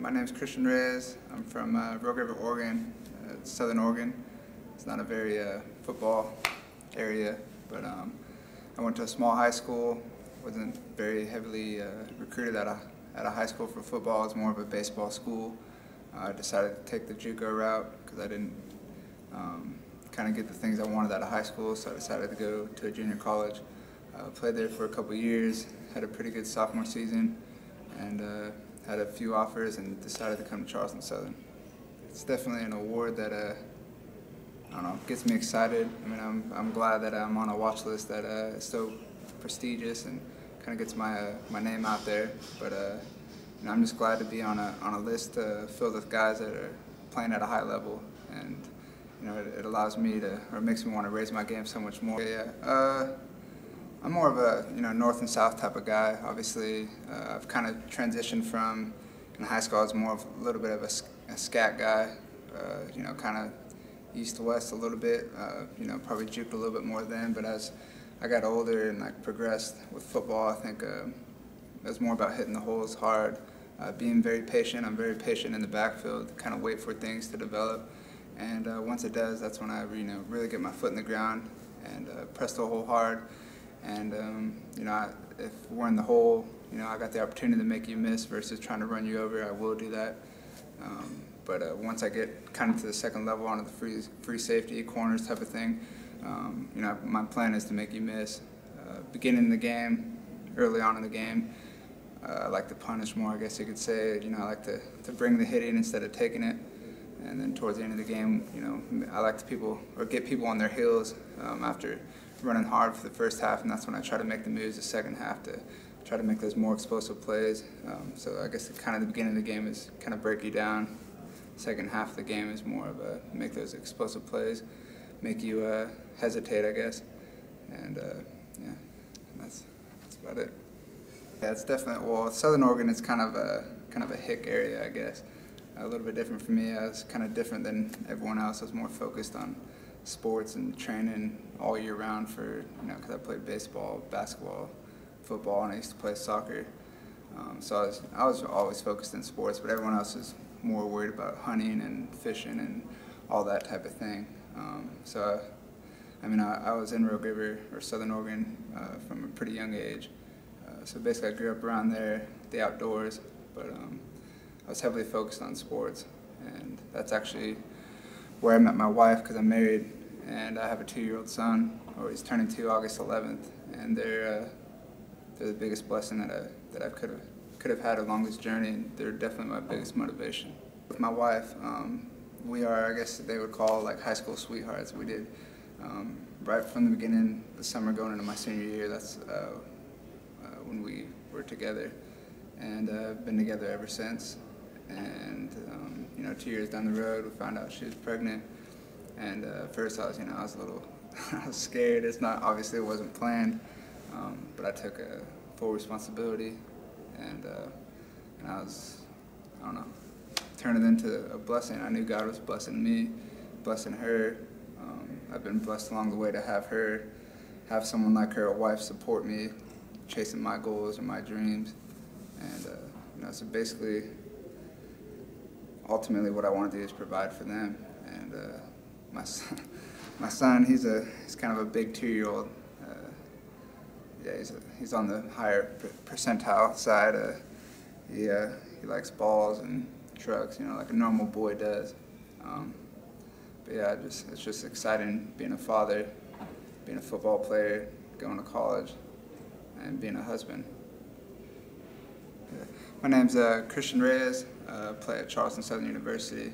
My name is Christian Reyes. I'm from Rogue River, Oregon, Southern Oregon. It's not a very football area, but I went to a small high school. Wasn't very heavily recruited at a high school for football. It was more of a baseball school. I decided to take the JUCO route because I didn't kind of get the things I wanted out of high school, so I decided to go to a junior college. Played there for a couple years, had a pretty good sophomore season, and had a few offers and decided to come to Charleston Southern. It's definitely an award that I don't know, gets me excited. I mean, I'm glad that I'm on a watch list that is so prestigious and kind of gets my name out there. But you know, I'm just glad to be on a list filled with guys that are playing at a high level, and you know, it allows me to, or makes me want to raise my game so much more. Yeah. I'm more of a north and south type of guy. Obviously, I've kind of transitioned from in high school. I was more of a little bit of a scat guy. Kind of east to west a little bit. Probably juked a little bit more then. But as I got older and progressed with football, I think it was more about hitting the holes hard, being very patient. I'm very patient in the backfield. Kind of wait for things to develop, and once it does, that's when I really get my foot in the ground and press the hole hard. And if we're in the hole, I got the opportunity to make you miss versus trying to run you over. I will do that. But once I get kind of to the second level onto the free safety corners type of thing, my plan is to make you miss. Beginning the game, early on in the game, I like to punish more, I guess you could say. I like to bring the hit in instead of taking it. And then towards the end of the game, I like to get people on their heels after running hard for the first half, and that's when I try to make the moves the second half to try to make those more explosive plays. So I guess the beginning of the game is kind of break you down. Second half of the game is more of a make those explosive plays, make you hesitate, I guess. And yeah, that's about it. Yeah, it's definitely, well, Southern Oregon is kind of a hick area, I guess. A little bit different for me. I was kind of different than everyone else. I was more focused on sports and training all year round for, because I played baseball, basketball, football, and I used to play soccer. So I was always focused in sports, but everyone else is more worried about hunting and fishing and all that type of thing. I was in Rogue River, or Southern Oregon, from a pretty young age. So basically I grew up around there, the outdoors, but I was heavily focused on sports, and that's actually where I met my wife, because I'm married and I have a 2-year-old son, or he's turning 2 August 11th, and they're the biggest blessing that I could have had along this journey, and they're definitely my biggest motivation. With my wife, we are, I guess they would call high school sweethearts. We did right from the beginning, the summer going into my senior year. That's when we were together, and been together ever since. And 2 years down the road, we found out she was pregnant. And at first I was a little I was scared. Obviously it wasn't planned, but I took full responsibility, and I don't know, turned it into a blessing. I knew God was blessing me, blessing her. I've been blessed along the way to have someone like her, a wife, support me, chasing my goals and my dreams. And so basically, ultimately what I want to do is provide for them. And my son, he's kind of a big 2-year-old. Yeah, he's on the higher percentile side. He likes balls and trucks, like a normal boy does. But yeah, it's just exciting being a father, being a football player, going to college, and being a husband. Yeah. My name's Christian Reyes. I play at Charleston Southern University.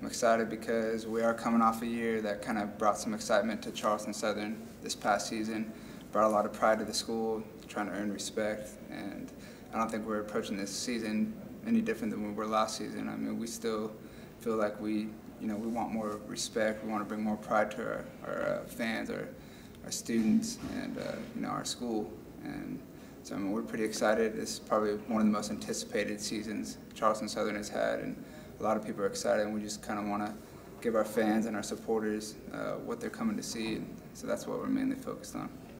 I'm excited because we are coming off a year that kind of brought some excitement to Charleston Southern this past season. Brought a lot of pride to the school, trying to earn respect, and I don't think we're approaching this season any different than we were last season. I mean, we still feel like we want more respect. We want to bring more pride to our fans, our students, and our school. And so we're pretty excited. It's probably one of the most anticipated seasons Charleston Southern has had, and a lot of people are excited, and we just kind of want to give our fans and our supporters what they're coming to see. So that's what we're mainly focused on.